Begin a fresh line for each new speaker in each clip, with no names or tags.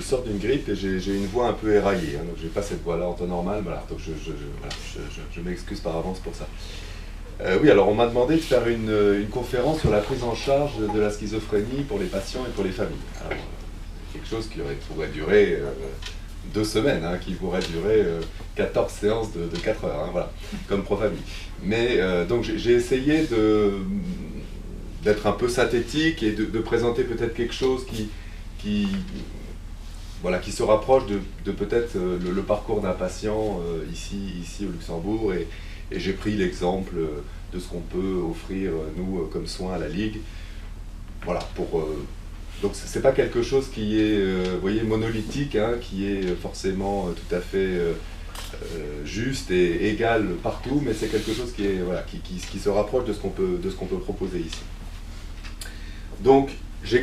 sors d'une grippe et j'ai une voix un peu éraillée, hein, donc j'ai pas cette voix-là en temps normal, voilà, donc voilà, je m'excuse par avance pour ça. Oui, alors on m'a demandé de faire une conférence sur la prise en charge de la schizophrénie pour les patients et pour les familles. Alors, quelque chose qui pourrait durer 2 semaines, hein, qui pourrait durer 14 séances de 4 heures, hein, voilà, comme Profami. Mais donc j'ai essayé d'être un peu synthétique et de présenter peut-être quelque chose voilà, qui se rapproche de peut-être le parcours d'un patient ici au Luxembourg. Et j'ai pris l'exemple de ce qu'on peut offrir, nous, comme soins à la Ligue. Voilà, donc c'est pas quelque chose qui est, vous voyez, monolithique, hein, qui est forcément tout à fait juste et égal partout, mais c'est quelque chose qui est, voilà, qui se rapproche de ce qu'on peut proposer ici. Donc j'ai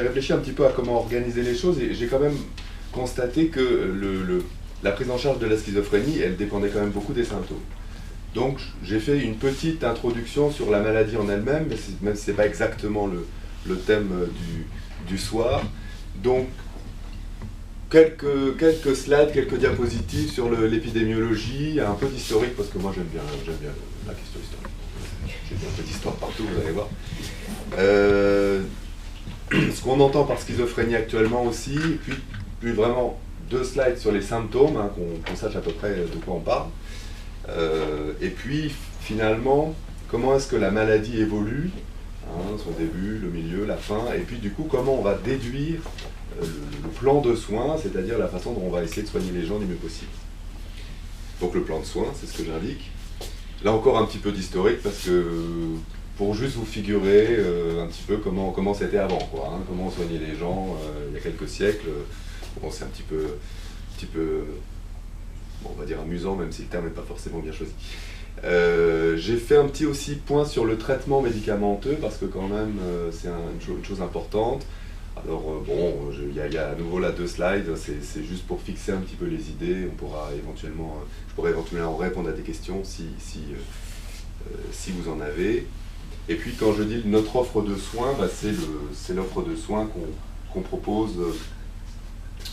réfléchi un petit peu à comment organiser les choses et j'ai quand même constaté que la prise en charge de la schizophrénie, elle dépendait quand même beaucoup des symptômes. Donc j'ai fait une petite introduction sur la maladie en elle-même, même si ce n'est pas exactement le thème du soir. Donc quelques slides, quelques diapositives sur l'épidémiologie, un peu d'historique, parce que moi j'aime bien la question historique. J'ai un peu d'histoire partout, vous allez voir. Ce qu'on entend par schizophrénie actuellement aussi, puis vraiment 2 slides sur les symptômes, hein, qu'on sache à peu près de quoi on parle. Et puis finalement, comment est-ce que la maladie évolue, hein, son début, le milieu, la fin, et puis du coup comment on va déduire le plan de soins, c'est-à-dire la façon dont on va essayer de soigner les gens du mieux possible. Donc le plan de soins, c'est ce que j'indique. Là encore un petit peu d'historique, parce que pour juste vous figurer un petit peu comment c'était avant, quoi, hein, comment on soignait les gens il y a quelques siècles. Bon, c'est un petit peu bon, on va dire amusant, même si le terme n'est pas forcément bien choisi. J'ai fait un petit aussi point sur le traitement médicamenteux, parce que quand même c'est une chose importante. Alors bon, il y a à nouveau là 2 slides, c'est juste pour fixer un petit peu les idées. Je pourrais éventuellement répondre à des questions si vous en avez. Et puis quand je dis notre offre de soins, bah, c'est l'offre de soins qu'on propose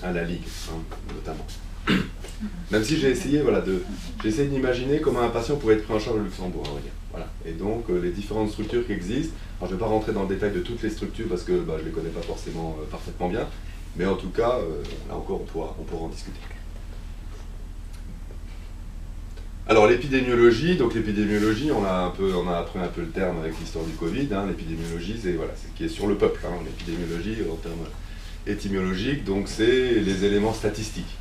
à la Ligue, hein, notamment. Même si j'ai essayé d'imaginer comment un patient pourrait être pris en charge au Luxembourg, on va dire. Voilà. Et donc les différentes structures qui existent, alors je ne vais pas rentrer dans le détail de toutes les structures parce que je ne les connais pas forcément parfaitement bien, mais en tout cas, là encore on pourra en discuter. Alors l'épidémiologie, on a appris un peu le terme avec l'histoire du Covid, hein, l'épidémiologie c'est ce qui est sur le peuple, hein, l'épidémiologie en termes étymologiques, donc c'est les éléments statistiques.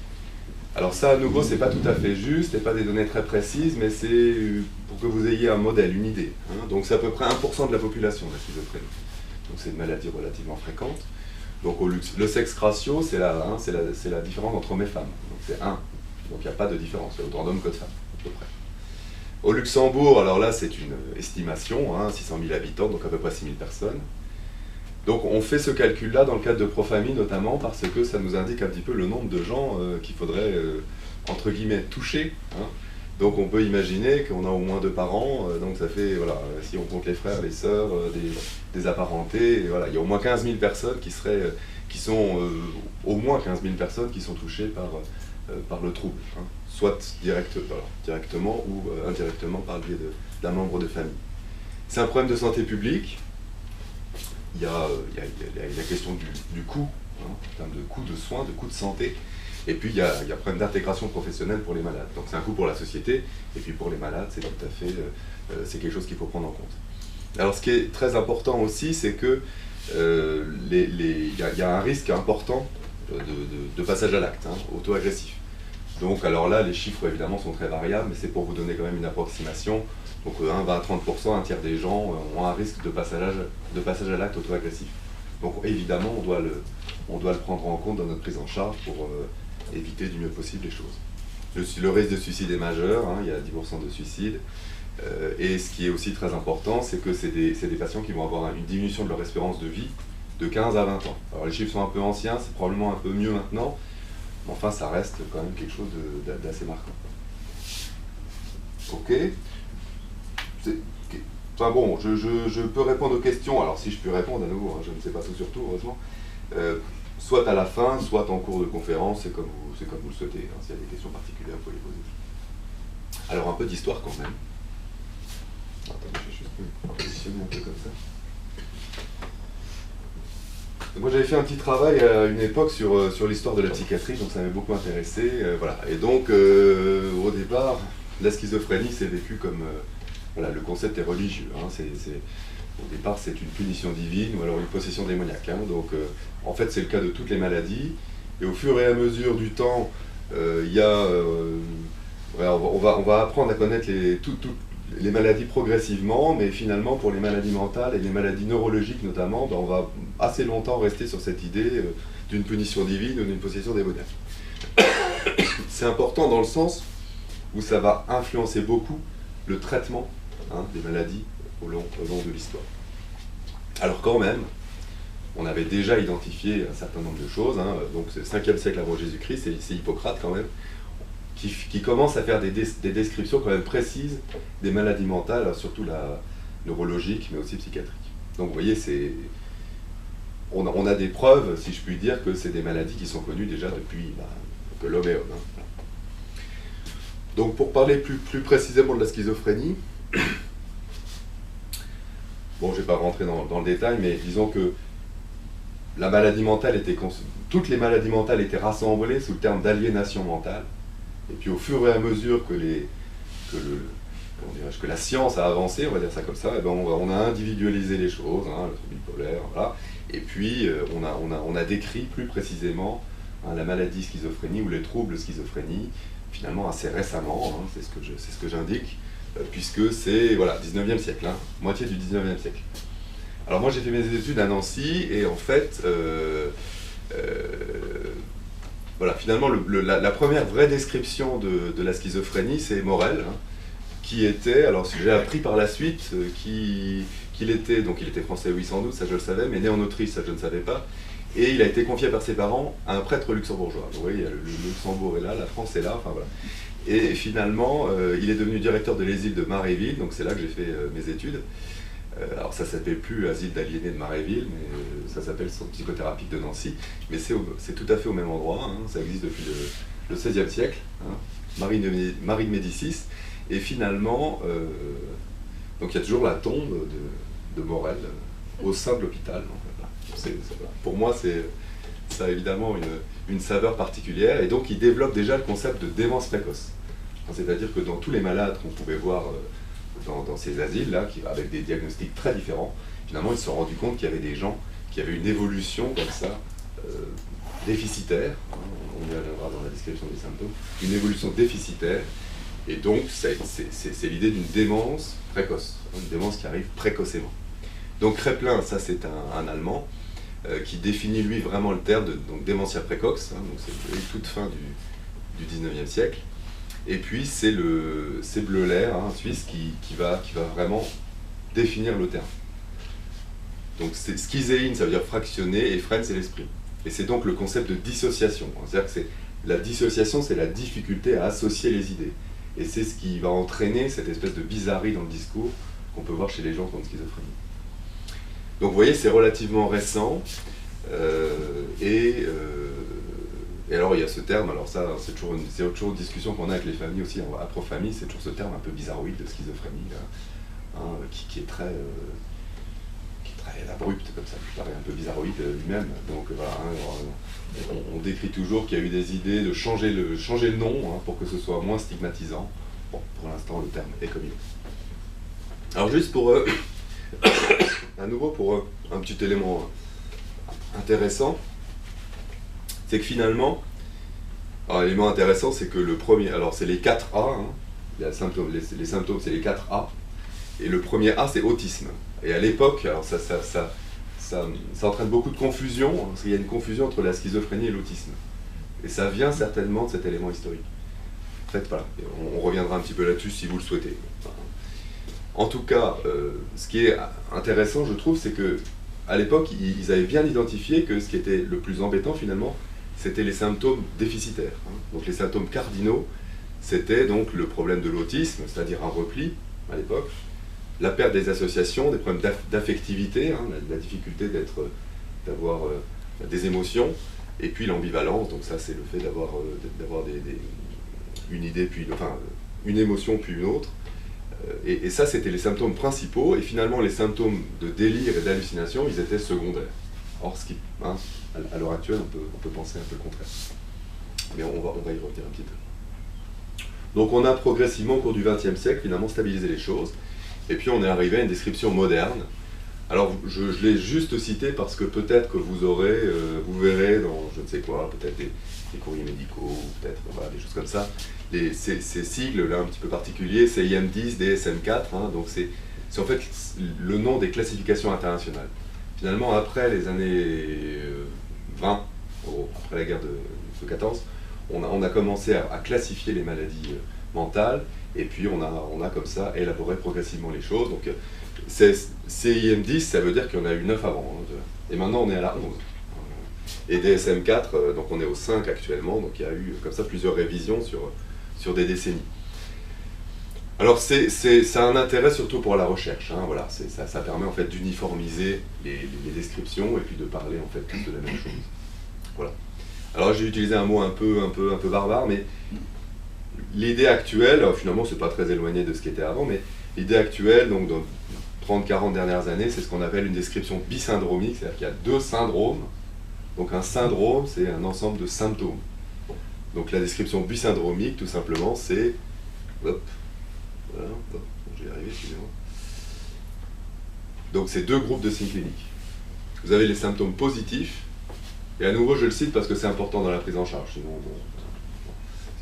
Alors ça, à nouveau, c'est pas tout à fait juste, c'est pas des données très précises, mais c'est pour que vous ayez un modèle, une idée. Hein. Donc c'est à peu près 1% de la population, la schizophrénie. Donc c'est une maladie relativement fréquente. Donc le sexe ratio, c'est la différence entre hommes et femmes. Donc c'est 1. Donc il n'y a pas de différence, il y a autant d'hommes que de femmes, à peu près. Au Luxembourg, alors là, c'est une estimation, hein, 600 000 habitants, donc à peu près 6 000 personnes. Donc on fait ce calcul-là dans le cadre de Profami notamment parce que ça nous indique un petit peu le nombre de gens qu'il faudrait, entre guillemets, toucher. Hein. Donc on peut imaginer qu'on a au moins 2 parents, donc ça fait, voilà, si on compte les frères, les sœurs, des apparentés, voilà, il y a au moins 15 000 personnes au moins 15 000 personnes qui sont touchées par le trouble, hein, soit directement ou indirectement par le biais d'un membre de famille. C'est un problème de santé publique. Il y a la question du coût, hein, en termes de coût de soins, de coût de santé, et puis il y a un problème d'intégration professionnelle pour les malades. Donc c'est un coût pour la société, et puis pour les malades, c'est tout à fait, c'est quelque chose qu'il faut prendre en compte. Alors ce qui est très important aussi, c'est que y a un risque important de passage à l'acte, hein, auto-agressif. Donc alors là, les chiffres évidemment sont très variables, mais c'est pour vous donner quand même une approximation. Donc 20 à 30%, un tiers des gens ont un risque de passage à l'acte auto-agressif. Donc évidemment, on doit le prendre en compte dans notre prise en charge pour éviter du mieux possible les choses. Le risque de suicide est majeur, hein, il y a 10% de suicide. Et ce qui est aussi très important, c'est que c'est des patients qui vont avoir une diminution de leur espérance de vie de 15 à 20 ans. Alors les chiffres sont un peu anciens, c'est probablement un peu mieux maintenant, mais enfin ça reste quand même quelque chose d'assez marquant. Ok. Enfin bon, je peux répondre aux questions, alors si je peux répondre à nouveau, hein, je ne sais pas tout sur tout, heureusement. soit à la fin, soit en cours de conférence, c'est comme vous le souhaitez. Hein. S'il y a des questions particulières, vous pouvez les poser. Alors un peu d'histoire quand même. Attendez, je vais juste me positionner un peu comme ça. Moi j'avais fait un petit travail à une époque sur l'histoire de la psychiatrie, donc ça m'avait beaucoup intéressé. Voilà. Et donc au départ, la schizophrénie s'est vécue comme... voilà, le concept est religieux. Hein. Au départ c'est une punition divine ou alors une possession démoniaque. Hein. Donc en fait c'est le cas de toutes les maladies. Et au fur et à mesure du temps, il y a... voilà, on va apprendre à connaître les maladies progressivement, mais finalement pour les maladies mentales et les maladies neurologiques notamment, ben on va assez longtemps rester sur cette idée d'une punition divine ou d'une possession démoniaque. C'est important dans le sens où ça va influencer beaucoup le traitement des maladies au long de l'histoire. Alors quand même, on avait déjà identifié un certain nombre de choses, hein, donc c'est le 5e siècle avant Jésus-Christ, c'est Hippocrate quand même, qui commence à faire des descriptions quand même précises des maladies mentales, hein, surtout la neurologique, mais aussi psychiatrique. Donc vous voyez, on a des preuves, si je puis dire, que c'est des maladies qui sont connues déjà depuis que l'homme est homme. Hein. Donc pour parler plus précisément de la schizophrénie, bon, je ne vais pas rentrer dans le détail, mais disons que la maladie mentale toutes les maladies mentales étaient rassemblées sous le terme d'aliénation mentale. Et puis au fur et à mesure que la science a avancé, on va dire ça comme ça, et ben on a individualisé les choses, hein, le trouble bipolaire, voilà. Et puis on a décrit plus précisément la maladie schizophrénie ou les troubles schizophrénie, finalement assez récemment, hein, c'est ce que j'indique, puisque c'est, voilà, 19e siècle, hein, moitié du 19e siècle. Alors moi j'ai fait mes études à Nancy, et en fait, voilà, finalement la première vraie description de la schizophrénie, c'est Morel, hein, qui était, alors j'ai appris par la suite qu'il était, donc il était français oui sans doute, ça je le savais, mais né en Autriche, ça je ne savais pas, et il a été confié par ses parents à un prêtre luxembourgeois. Vous voyez, le Luxembourg est là, la France est là, enfin voilà. Et finalement, il est devenu directeur de l'asile de Maréville, donc c'est là que j'ai fait mes études. Alors ça s'appelle plus Asile d'aliénés de Maréville, mais ça s'appelle Centre psychothérapique de Nancy. Mais c'est tout à fait au même endroit, hein, ça existe depuis le XVIe siècle, hein, Marie de Médicis. Et finalement, donc il y a toujours la tombe de Morel au sein de l'hôpital. Pour moi, ça a évidemment une saveur particulière, et donc il développe déjà le concept de démence précoce. C'est-à-dire que dans tous les malades qu'on pouvait voir dans ces asiles-là, avec des diagnostics très différents, finalement ils se sont rendus compte qu'il y avait des gens qui avaient une évolution comme ça, déficitaire, hein, on y reviendra dans la description des symptômes, une évolution déficitaire, et donc c'est l'idée d'une démence précoce, une démence qui arrive précocement. Donc Kraepelin, ça c'est un Allemand, qui définit lui vraiment le terme de démentia précoce, hein, donc c'est toute fin du 19e siècle. Et puis c'est Bleuler, hein, Suisse, qui va vraiment définir le terme. Donc schizéine, ça veut dire fractionner, et phrène, c'est l'esprit. Et c'est donc le concept de dissociation. C'est-à-dire que la dissociation, c'est la difficulté à associer les idées. Et c'est ce qui va entraîner cette espèce de bizarrerie dans le discours qu'on peut voir chez les gens qui ont une schizophrénie. Donc vous voyez, c'est relativement récent. Et alors il y a ce terme, alors ça c'est toujours une discussion qu'on a avec les familles aussi, à Profamille, c'est toujours ce terme un peu bizarroïde de schizophrénie, là, hein, qui est très abrupt comme ça, qui paraît un peu bizarroïde lui-même. Donc voilà, hein, on décrit toujours qu'il y a eu des idées de changer le nom, hein, pour que ce soit moins stigmatisant. Bon, pour l'instant le terme est comme il est. Alors juste pour à nouveau pour un petit élément intéressant, c'est que finalement, l'élément intéressant, c'est que le premier, alors c'est les 4 A, hein, les symptômes c'est les 4 A, et le premier A c'est autisme. Et à l'époque, alors ça entraîne beaucoup de confusion, hein, parce qu'il y a une confusion entre la schizophrénie et l'autisme. Et ça vient certainement de cet élément historique. En fait, voilà, on reviendra un petit peu là-dessus si vous le souhaitez. En tout cas, ce qui est intéressant, je trouve, c'est que à l'époque, ils avaient bien identifié que ce qui était le plus embêtant finalement, c'était les symptômes déficitaires. Hein. Donc les symptômes cardinaux, c'était donc le problème de l'autisme, c'est-à-dire un repli à l'époque, la perte des associations, des problèmes d'affectivité, hein, la difficulté d'avoir des émotions, Et puis l'ambivalence, donc ça c'est le fait d'avoir une idée, puis enfin une émotion puis une autre. Et ça c'était les symptômes principaux, et finalement les symptômes de délire et d'hallucination, ils étaient secondaires. Or, à l'heure actuelle, on peut penser un peu le contraire. Mais on va y revenir un petit peu. Donc on a progressivement au cours du XXe siècle finalement stabilisé les choses, et puis on est arrivé à une description moderne. Alors je l'ai juste cité parce que peut-être que vous verrez dans je ne sais quoi, peut-être des courriers médicaux, ou peut-être voilà, des choses comme ça, ces sigles là un petit peu particuliers, c'est IM10, DSM-4, hein, donc c'est en fait le nom des classifications internationales. Finalement, après les années 20, après la guerre de 14, on a commencé à classifier les maladies mentales, et puis on a comme ça élaboré progressivement les choses. Donc CIM10, ça veut dire qu'il y en a eu 9 avant, hein, et maintenant on est à la 11. Et DSM-4, donc on est au 5 actuellement, donc il y a eu comme ça plusieurs révisions sur des décennies. Alors ça a un intérêt surtout pour la recherche, hein, voilà, ça permet en fait d'uniformiser les descriptions et puis de parler en fait tous de la même chose. Voilà. Alors j'ai utilisé un mot un peu barbare, mais l'idée actuelle, finalement c'est pas très éloigné de ce qui était avant, mais l'idée actuelle, donc dans 30-40 dernières années, c'est ce qu'on appelle une description bisyndromique, c'est-à-dire qu'il y a deux syndromes. Donc un syndrome, c'est un ensemble de symptômes. Donc la description bisyndromique, tout simplement, c'est... Hop, voilà, hop, je vais y arriver, excusez-moi. Donc c'est deux groupes de signes cliniques. Vous avez les symptômes positifs, et à nouveau je le cite parce que c'est important dans la prise en charge, sinon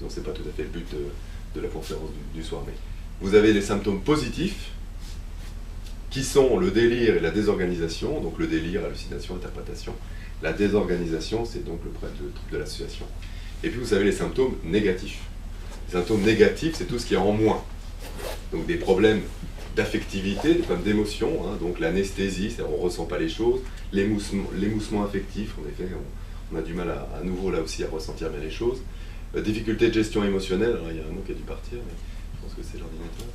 c'est pas tout à fait le but de la conférence du soir. Mais vous avez les symptômes positifs, qui sont le délire et la désorganisation, donc le délire, hallucination, interprétation. La désorganisation, c'est donc le trouble de l'association. Et puis vous avez les symptômes négatifs. Les symptômes négatifs, c'est tout ce qui est en moins. Donc des problèmes d'affectivité, des problèmes d'émotion, hein, donc l'anesthésie, c'est-à-dire on ne ressent pas les choses, l'émoussement affectif, en effet, on a du mal à nouveau là aussi à ressentir bien les choses. Difficulté de gestion émotionnelle, alors il y a un mot qui a dû partir, mais je pense que c'est l'ordinateur.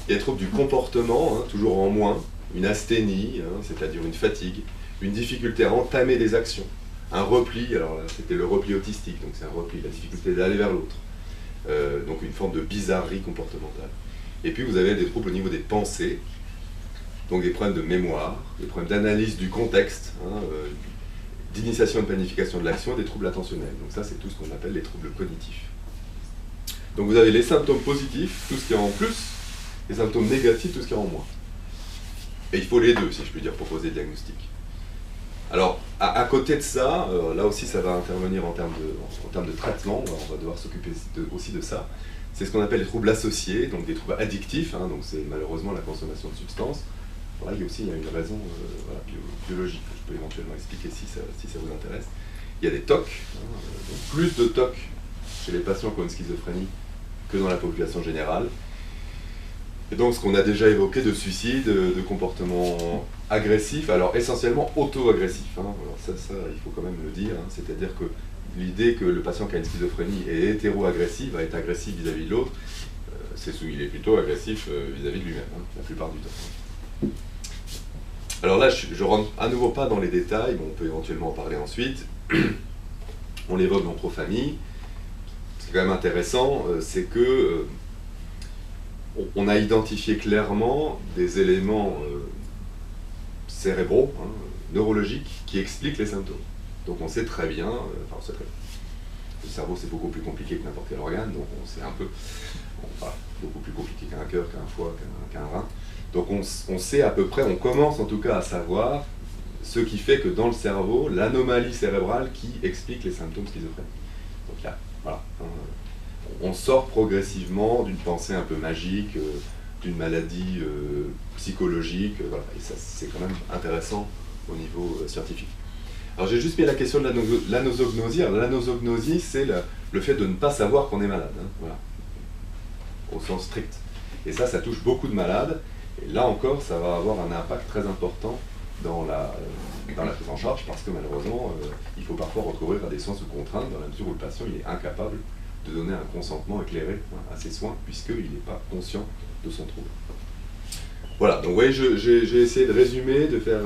Il y a des troubles du comportement, hein, toujours en moins, une asthénie, hein, c'est-à-dire une fatigue, une difficulté à entamer des actions, un repli, alors là c'était le repli autistique, donc c'est un repli, la difficulté d'aller vers l'autre, donc une forme de bizarrerie comportementale. Et puis vous avez des troubles au niveau des pensées, donc des problèmes de mémoire, des problèmes d'analyse du contexte, hein, d'initiation et de planification de l'action, et des troubles attentionnels. Donc ça c'est tout ce qu'on appelle les troubles cognitifs. Donc vous avez les symptômes positifs, tout ce qui est en plus, les symptômes négatifs, tout ce qui est en moins. Et il faut les deux, si je puis dire, pour poser le diagnostic. Alors, à côté de ça, là aussi ça va intervenir en termes de traitement, on va devoir s'occuper aussi de ça. C'est ce qu'on appelle les troubles associés, donc des troubles addictifs, hein, donc c'est malheureusement la consommation de substances. Voilà, il y a une raison voilà, biologique que je peux éventuellement expliquer si ça vous intéresse. Il y a des TOC, hein, donc plus de TOC chez les patients qui ont une schizophrénie que dans la population générale. Et donc ce qu'on a déjà évoqué de suicide, de comportement agressif, alors essentiellement auto-agressif. Hein. Alors ça, il faut quand même le dire, hein. C'est-à-dire que l'idée que le patient qui a une schizophrénie est hétéro-agressif, va être agressif vis-à-vis de l'autre, il est plutôt agressif vis-à-vis de lui-même, hein, la plupart du temps. Alors là, je rentre à nouveau pas dans les détails, bon, on peut éventuellement en parler ensuite. On l'évoque dans Profamille. Ce qui est quand même intéressant, c'est que on a identifié clairement des éléments cérébraux, hein, neurologiques, qui expliquent les symptômes. Donc on sait très bien, le cerveau c'est beaucoup plus compliqué que n'importe quel organe, donc on sait un peu, beaucoup plus compliqué qu'un cœur, qu'un foie, qu'un rein. Donc on sait à peu près, on commence en tout cas à savoir ce qui fait que dans le cerveau, l'anomalie cérébrale qui explique les symptômes schizophréniques. Donc là, voilà. On sort progressivement d'une pensée un peu magique, d'une maladie psychologique, voilà. Et ça c'est quand même intéressant au niveau scientifique. Alors j'ai juste mis la question de l'anosognosie. Alors l'anosognosie, c'est le fait de ne pas savoir qu'on est malade, hein, voilà, au sens strict. Et ça touche beaucoup de malades, et là encore ça va avoir un impact très important dans la prise en charge, parce que malheureusement il faut parfois recourir à des soins sous contrainte, dans la mesure où le patient il est incapable de donner un consentement éclairé à ses soins, puisqu'il n'est pas conscient de son trouble. Voilà, donc vous voyez, j'ai essayé de résumer, de faire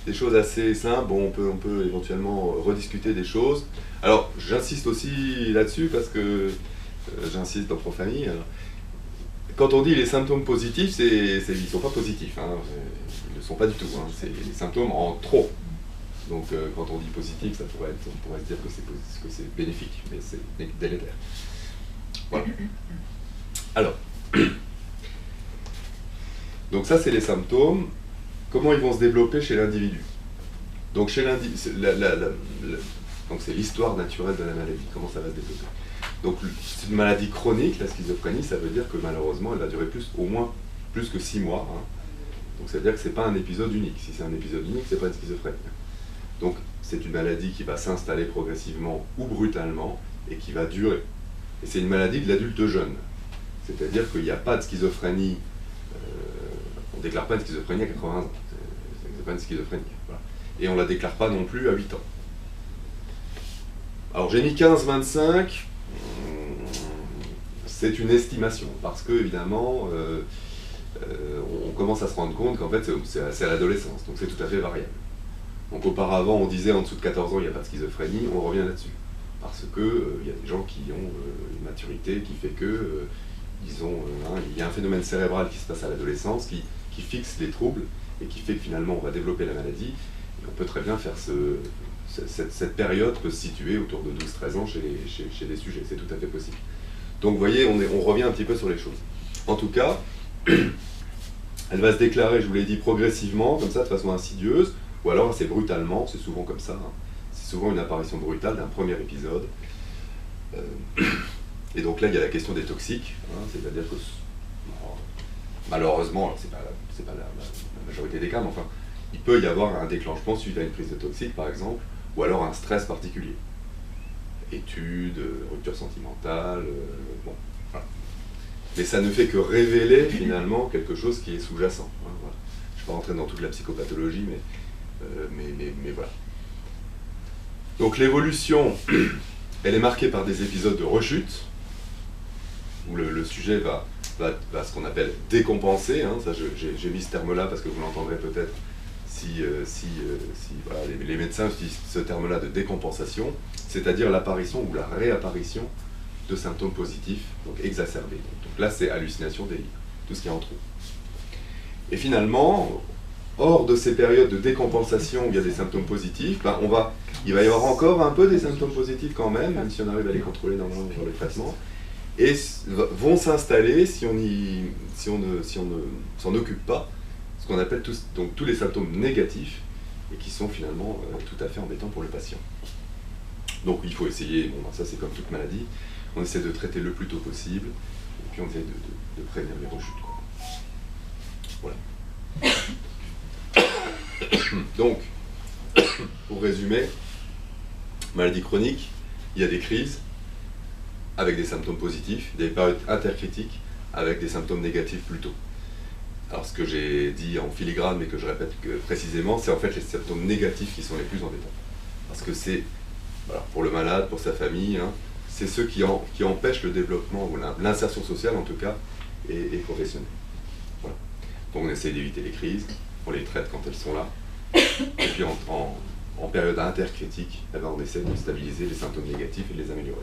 des choses assez simples. Bon, on peut éventuellement rediscuter des choses. Alors, j'insiste aussi là-dessus parce que j'insiste dans ProFamille. Alors, quand on dit les symptômes positifs, ils ne sont pas positifs. Hein, ils ne sont pas du tout. Hein, c'est les symptômes en trop. Donc, quand on dit positif, on pourrait se dire que c'est bénéfique, mais c'est délétère. Voilà. Alors, donc ça, c'est les symptômes. Comment ils vont se développer chez l'individu? Donc, c'est l'histoire naturelle de la maladie. Comment ça va se développer? Donc, c'est une maladie chronique, la schizophrénie, ça veut dire que malheureusement, elle va durer au moins plus que 6 mois. Hein. Donc, ça veut dire que ce n'est pas un épisode unique. Si c'est un épisode unique, ce n'est pas une schizophrénie. Donc, c'est une maladie qui va s'installer progressivement ou brutalement et qui va durer. Et c'est une maladie de l'adulte jeune. C'est-à-dire qu'il n'y a pas de schizophrénie, on ne déclare pas une schizophrénie à 80 ans. C'est pas une schizophrénie. Voilà. Et on ne la déclare pas non plus à 8 ans. Alors j'ai mis 15-25, c'est une estimation, parce que évidemment, on commence à se rendre compte qu'en fait c'est à l'adolescence, donc c'est tout à fait variable. Donc auparavant on disait en dessous de 14 ans il n'y a pas de schizophrénie, on revient là-dessus. Parce que il y a des gens qui ont une maturité qui fait que il y a un phénomène cérébral qui se passe à l'adolescence qui fixe les troubles et qui fait que finalement on va développer la maladie. Et on peut très bien faire cette période peut se situer autour de 12-13 ans chez des sujets, c'est tout à fait possible. Donc vous voyez, on revient un petit peu sur les choses. En tout cas, elle va se déclarer, je vous l'ai dit, progressivement, comme ça, de façon insidieuse, ou alors assez brutalement, c'est souvent comme ça. Hein. C'est souvent une apparition brutale d'un premier épisode. Et donc là, il y a la question des toxiques, hein, c'est-à-dire que, malheureusement, c'est pas la majorité des cas, mais enfin, il peut y avoir un déclenchement suite à une prise de toxique, par exemple, ou alors un stress particulier. Études, rupture sentimentale, bon, voilà. Mais ça ne fait que révéler, finalement, quelque chose qui est sous-jacent. Hein, voilà. Je ne vais pas rentrer dans toute la psychopathologie, mais voilà. Donc l'évolution, elle est marquée par des épisodes de rechute, où le sujet va ce qu'on appelle décompenser, hein, ça j'ai mis ce terme-là parce que vous l'entendrez peut-être si voilà, les médecins utilisent ce terme-là de décompensation, c'est-à-dire l'apparition ou la réapparition de symptômes positifs, donc exacerbés. Donc là c'est hallucination, délire, tout ce qui est en trop. Et finalement, hors de ces périodes de décompensation où il y a des symptômes positifs, il va y avoir encore un peu des symptômes positifs quand même si on arrive à les contrôler normalement dans le traitement, et vont s'installer si on ne s'en occupe pas, ce qu'on appelle tous les symptômes négatifs, et qui sont finalement tout à fait embêtants pour le patient. Donc il faut essayer, bon, ça c'est comme toute maladie, on essaie de traiter le plus tôt possible, et puis on essaie de prévenir les rechutes, quoi. Voilà. Donc, pour résumer, maladie chronique, il y a des crises avec des symptômes positifs, des périodes intercritiques avec des symptômes négatifs plus tôt. Alors ce que j'ai dit en filigrane, mais que je répète précisément, c'est en fait les symptômes négatifs qui sont les plus embêtants. Parce que c'est, voilà, pour le malade, pour sa famille, hein, c'est ceux qui empêchent le développement, ou l'insertion sociale en tout cas, et professionnelle. Voilà. Donc on essaie d'éviter les crises, on les traite quand elles sont là, et puis en période intercritique, eh ben, on essaie de stabiliser les symptômes négatifs et de les améliorer.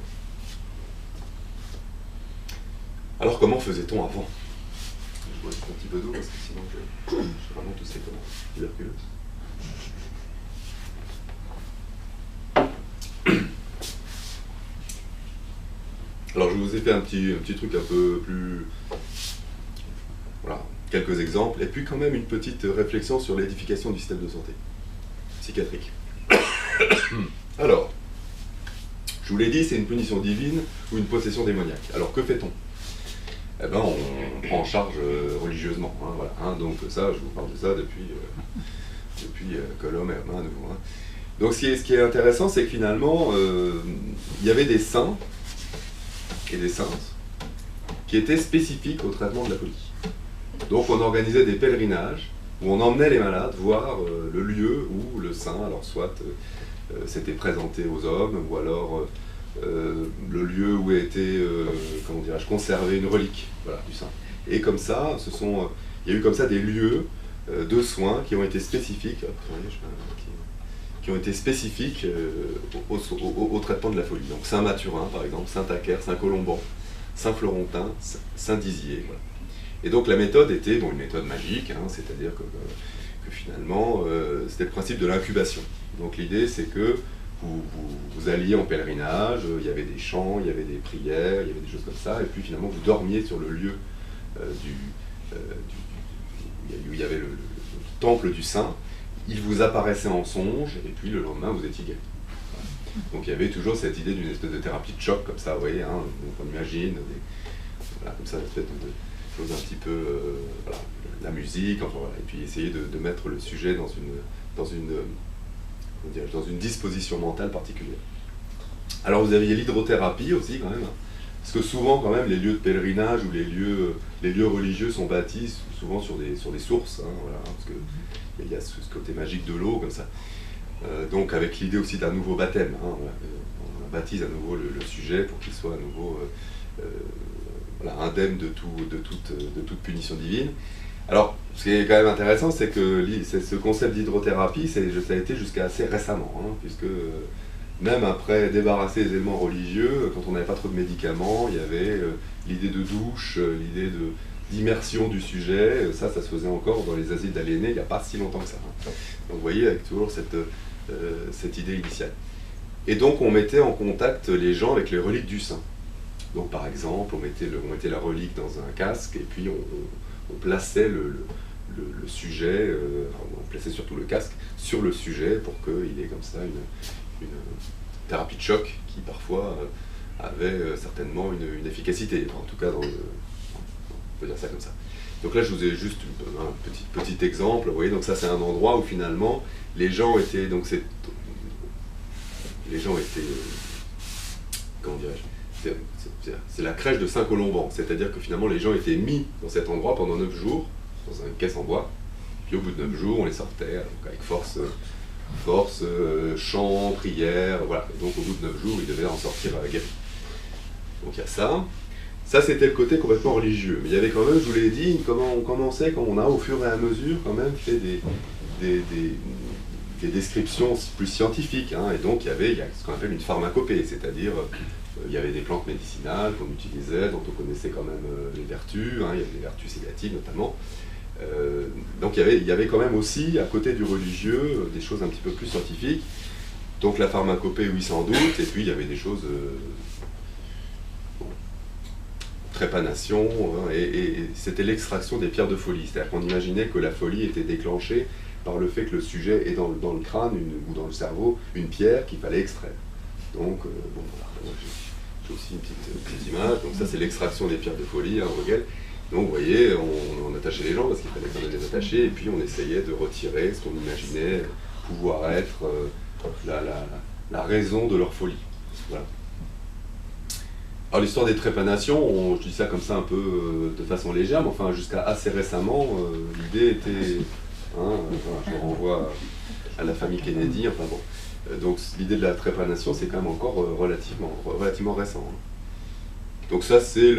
Alors comment faisait-on avant? Je bois un petit peu d'eau parce que sinon je suis vraiment toussé comme tuberculose. Alors je vous ai fait un petit truc un peu plus... Voilà, quelques exemples, et puis quand même une petite réflexion sur l'édification du système de santé psychiatrique. Alors, je vous l'ai dit, c'est une punition divine ou une possession démoniaque. Alors que fait-on? Eh ben, on prend en charge religieusement. Hein, voilà, hein, donc ça, je vous parle de ça depuis Colomb et Hermann. Hein. Donc ce qui est intéressant, c'est que finalement, il y avait des saints et des saintes qui étaient spécifiques au traitement de la folie. Donc on organisait des pèlerinages où on emmenait les malades voir le lieu où le saint, alors soit s'était présenté aux hommes, ou alors le lieu où était, comment dirais-je, conservée une relique, voilà, du saint. Et comme ça, il y a eu comme ça des lieux de soins qui ont été spécifiques, qui ont été spécifiques au traitement de la folie. Donc Saint-Mathurin, par exemple, Saint-Acaire, Saint-Colomban, Saint-Florentin, Saint-Dizier. Voilà. Et donc la méthode était une méthode magique, hein, c'est-à-dire que finalement, c'était le principe de l'incubation. Donc l'idée, c'est que vous alliez en pèlerinage, il y avait des chants, il y avait des prières, il y avait des choses comme ça, et puis finalement vous dormiez sur le lieu où il y avait le temple du saint, il vous apparaissait en songe, et puis le lendemain vous étiez guéri. Donc il y avait toujours cette idée d'une espèce de thérapie de choc, comme ça, vous voyez, hein, on imagine, comme ça, une espèce de choses un petit peu, voilà, la musique, enfin voilà, et puis essayer de mettre le sujet dans une disposition mentale particulière. Alors vous aviez l'hydrothérapie aussi quand même, hein, parce que souvent quand même les lieux de pèlerinage ou les lieux religieux sont bâtis souvent sur des sources, hein, voilà, parce qu'il y a ce côté magique de l'eau comme ça. Donc avec l'idée aussi d'un nouveau baptême, hein, voilà, on baptise à nouveau le sujet pour qu'il soit à nouveau voilà, indemne de toute punition divine. Alors, ce qui est quand même intéressant, c'est que ce concept d'hydrothérapie, ça a été jusqu'à assez récemment, hein, puisque même après débarrasser les éléments religieux, quand on n'avait pas trop de médicaments, il y avait l'idée de douche, l'idée d'immersion du sujet, ça se faisait encore dans les asiles d'aliénés il n'y a pas si longtemps que ça. Hein. Donc vous voyez, avec toujours cette idée initiale. Et donc on mettait en contact les gens avec les reliques du saint. Donc par exemple, on mettait la relique dans un casque, et puis on plaçait le sujet, on plaçait surtout le casque sur le sujet pour qu'il ait comme ça une thérapie de choc qui parfois avait certainement une efficacité, en tout cas on peut dire ça comme ça. Donc là je vous ai juste un petit exemple, vous voyez, donc ça c'est un endroit où finalement les gens étaient, comment dirais-je, c'est la crèche de Saint-Colomban, c'est-à-dire que finalement les gens étaient mis dans cet endroit pendant 9 jours, dans une caisse en bois, puis au bout de 9 jours on les sortait donc avec force, chant, prière, voilà. Et donc au bout de 9 jours ils devaient en sortir guéris. Donc il y a ça. Ça c'était le côté complètement religieux, mais il y avait quand même, je vous l'ai dit, comment on commençait, quand on a au fur et à mesure quand même fait des descriptions plus scientifiques, hein, et donc il y a ce qu'on appelle une pharmacopée, c'est-à-dire il y avait des plantes médicinales qu'on utilisait, dont on connaissait quand même les vertus, hein, il y avait des vertus sédatives notamment. Donc il y avait quand même aussi, à côté du religieux, des choses un petit peu plus scientifiques. Donc la pharmacopée, oui, sans doute, et puis il y avait des choses... trépanation, hein, et c'était l'extraction des pierres de folie. C'est-à-dire qu'on imaginait que la folie était déclenchée par le fait que le sujet ait dans le crâne ou dans le cerveau une pierre qu'il fallait extraire. Donc, bon, voilà, j'ai aussi une petite image. Donc ça, c'est l'extraction des pierres de folie, hein, Vogel. Donc vous voyez, on attachait les gens parce qu'il fallait quand même les attacher, et puis on essayait de retirer ce qu'on imaginait pouvoir être la raison de leur folie. Voilà. Alors l'histoire des trépanations, je dis ça comme ça un peu de façon légère, mais enfin jusqu'à assez récemment, l'idée était, hein, je renvoie à la famille Kennedy, enfin bon, donc l'idée de la trépanation c'est quand même encore relativement récent. Hein. Donc ça c'est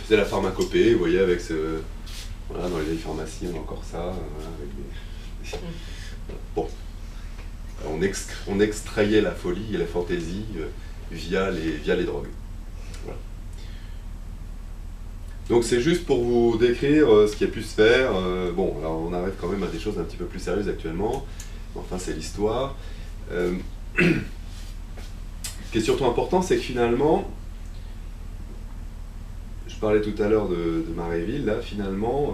la pharmacopée, vous voyez, avec voilà, dans les vieilles pharmacies on a encore ça, avec bon, on extrayait la folie et la fantaisie via les drogues. Voilà. Donc c'est juste pour vous décrire ce qui a pu se faire. Bon, alors on arrive quand même à des choses un petit peu plus sérieuses actuellement. Enfin, c'est l'histoire. Ce qui est surtout important, c'est que finalement, je parlais tout à l'heure de Maréville, là, finalement,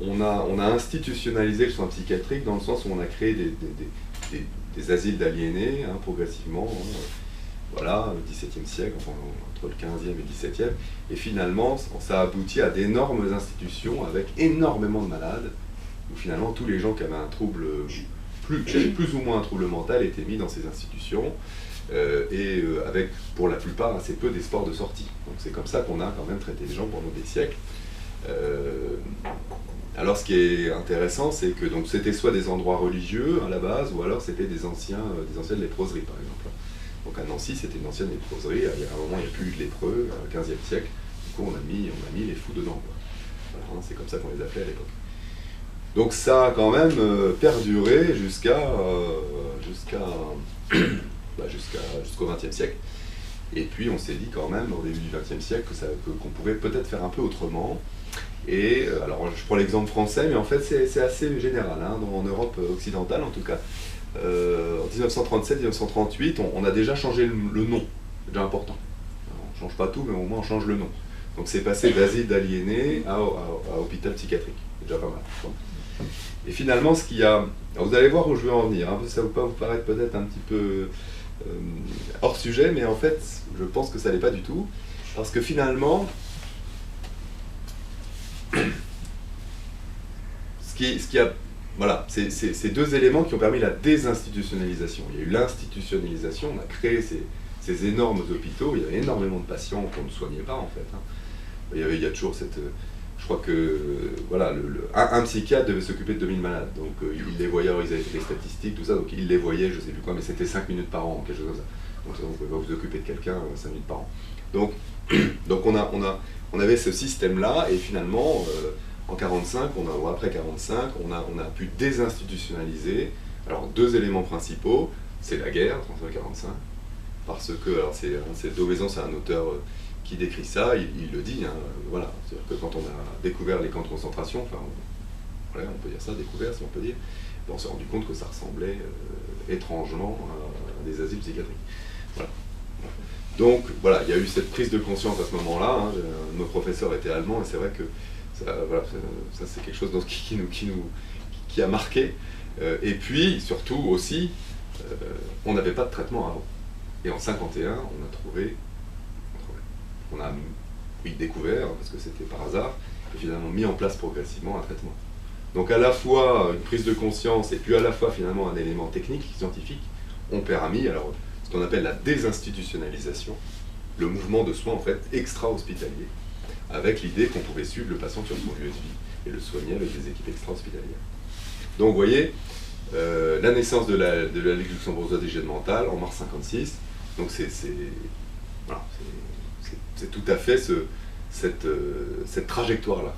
on a institutionnalisé le soin psychiatrique dans le sens où on a créé des asiles d'aliénés, hein, progressivement, hein, voilà, au XVIIe siècle, enfin, entre le XVe et le XVIIe, et finalement, ça aboutit à d'énormes institutions avec énormément de malades, où finalement tous les gens qui avaient un trouble, plus ou moins un trouble mental, étaient mis dans ces institutions, avec, pour la plupart, assez peu d'espoir de sortie. Donc c'est comme ça qu'on a quand même traité les gens pendant des siècles. Alors ce qui est intéressant, c'est que c'était soit des endroits religieux à la base, ou alors c'était des anciennes léproseries, par exemple. Donc à Nancy, c'était une ancienne léproserie, il y a un moment, il n'y a plus eu de lépreux, au XVe siècle, du coup on a mis les fous dedans. Voilà, hein, c'est comme ça qu'on les appelait à l'époque. Donc ça a quand même perduré jusqu'au XXe siècle. Et puis on s'est dit quand même au début du XXe siècle qu'on pourrait peut-être faire un peu autrement. Et alors je prends l'exemple français, mais en fait c'est assez général, hein, en Europe occidentale en tout cas. En 1937-1938, on a déjà changé le nom, c'est déjà important. Alors, on ne change pas tout, mais au moins on change le nom. Donc c'est passé d'asile d'aliénés à hôpital psychiatrique, c'est déjà pas mal. Bon. Et finalement, ce qu'il y a... Alors, vous allez voir où je veux en venir, hein, ça va pas vous paraître peut-être un petit peu hors sujet, mais en fait, je pense que ça l'est pas du tout, parce que finalement, voilà, c'est ces deux éléments qui ont permis la désinstitutionnalisation. Il y a eu l'institutionnalisation, on a créé ces énormes hôpitaux, il y avait énormément de patients qu'on ne soignait pas en fait. Hein. Il y a toujours cette... Je crois que voilà, un psychiatre devait s'occuper de 2000 malades, donc il les voyait, alors ils avaient fait des statistiques, tout ça, donc il les voyait, je sais plus quoi, mais c'était 5 minutes par an, quelque chose comme ça. Donc on ne pouvait pas vous occuper de quelqu'un 5 minutes par an. Donc on avait ce système-là, et finalement, en 45, ou après 45, on a pu désinstitutionnaliser. Alors deux éléments principaux, c'est la guerre, 33-45, parce que, alors c'est Dauvezan, c'est un auteur qui décrit ça, il le dit, hein, voilà, c'est-à-dire que quand on a découvert les camps de concentration, enfin, voilà, on peut dire ça, découvert si on peut dire, on s'est rendu compte que ça ressemblait étrangement à des asiles psychiatriques. Voilà. Donc voilà, il y a eu cette prise de conscience à ce moment-là, hein, nos professeurs étaient allemands, et c'est vrai que ça, voilà, ça c'est quelque chose qui a marqué, et puis surtout aussi, on n'avait pas de traitement avant. Et en 51, on a découvert, parce que c'était par hasard, et finalement mis en place progressivement un traitement. Donc à la fois une prise de conscience et puis à la fois finalement un élément technique, scientifique, ont permis alors ce qu'on appelle la désinstitutionnalisation, le mouvement de soins en fait extra-hospitalier, avec l'idée qu'on pouvait suivre le patient sur son lieu de vie et le soigner avec des équipes extra-hospitalières. Donc vous voyez, la naissance de la Ligue luxembourgeoise d'hygiène mentale en mars 56, donc voilà, c'est tout à fait cette trajectoire-là.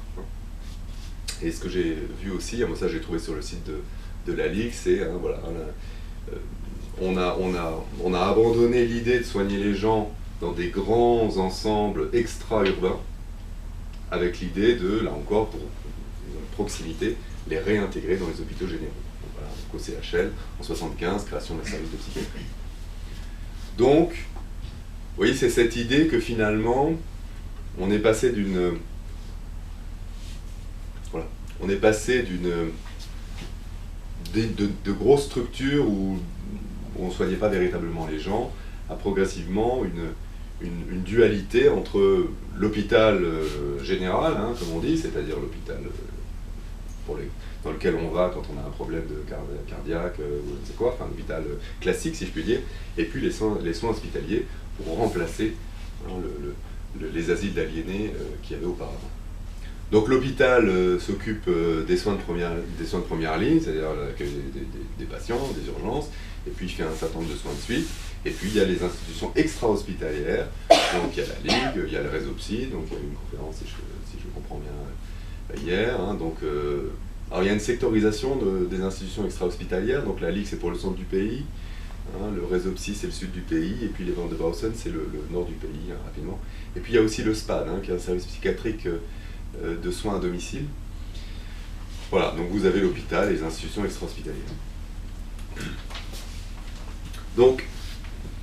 Et ce que j'ai vu aussi, moi ça j'ai trouvé sur le site de la Ligue, c'est hein, voilà, on a abandonné l'idée de soigner les gens dans des grands ensembles extra-urbains, avec l'idée de, là encore, pour proximité, les réintégrer dans les hôpitaux généraux. Donc, voilà, donc au CHL, en 75, création d'un service de psychiatrie. Donc, vous voyez, c'est cette idée que finalement, on est passé d'une... Voilà, on est passé de grosses structures où on ne soignait pas véritablement les gens, à progressivement une dualité entre l'hôpital général, hein, comme on dit, c'est-à-dire l'hôpital dans lequel on va quand on a un problème cardiaque, ou je ne sais quoi, enfin l'hôpital classique si je puis dire, et puis les soins hospitaliers pour remplacer hein, les asiles d'aliénés qu'il y avait auparavant. Donc l'hôpital s'occupe des soins de première ligne, c'est-à-dire l'accueil des patients, des urgences, et puis il fait un certain nombre de soins de suite. Et puis il y a les institutions extra-hospitalières, donc il y a la Ligue, il y a le réseau psy, donc il y a eu une conférence, si je comprends bien, hier. Hein, donc, alors il y a une sectorisation des institutions extra-hospitalières, donc la Ligue c'est pour le centre du pays, hein, le réseau psy c'est le sud du pays, et puis les Van de Bausen c'est le nord du pays, hein, rapidement. Et puis il y a aussi le SPAD, hein, qui est un service psychiatrique de soins à domicile. Voilà, donc vous avez l'hôpital et les institutions extra-hospitalières. Donc,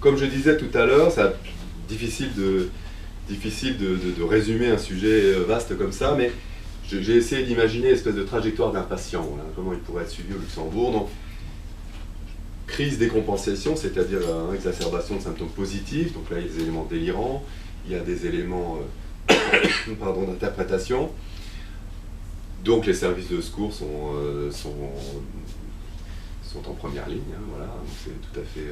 comme je disais tout à l'heure, c'est difficile de résumer un sujet vaste comme ça, mais j'ai essayé d'imaginer une espèce de trajectoire d'un patient, hein, comment il pourrait être suivi au Luxembourg. Donc, crise décompensation, c'est-à-dire exacerbation de symptômes positifs, donc là il y a des éléments délirants, il y a des éléments d'interprétation. Donc les services de secours sont en première ligne, hein, voilà, c'est tout à fait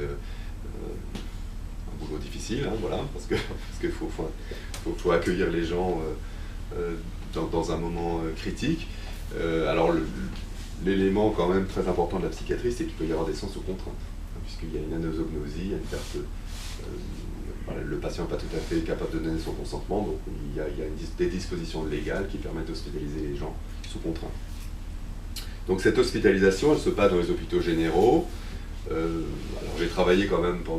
un boulot difficile, hein, voilà, parce qu'il faut accueillir les gens dans un moment critique. Alors l'élément quand même très important de la psychiatrie, c'est qu'il peut y avoir des sens sous contrainte, hein, puisqu'il y a une anosognosie, il y a une perte... voilà, le patient n'est pas tout à fait capable de donner son consentement, donc il y a des dispositions légales qui permettent d'hospitaliser les gens sous contrainte. Donc cette hospitalisation, elle se passe dans les hôpitaux généraux. Alors j'ai travaillé quand même pendant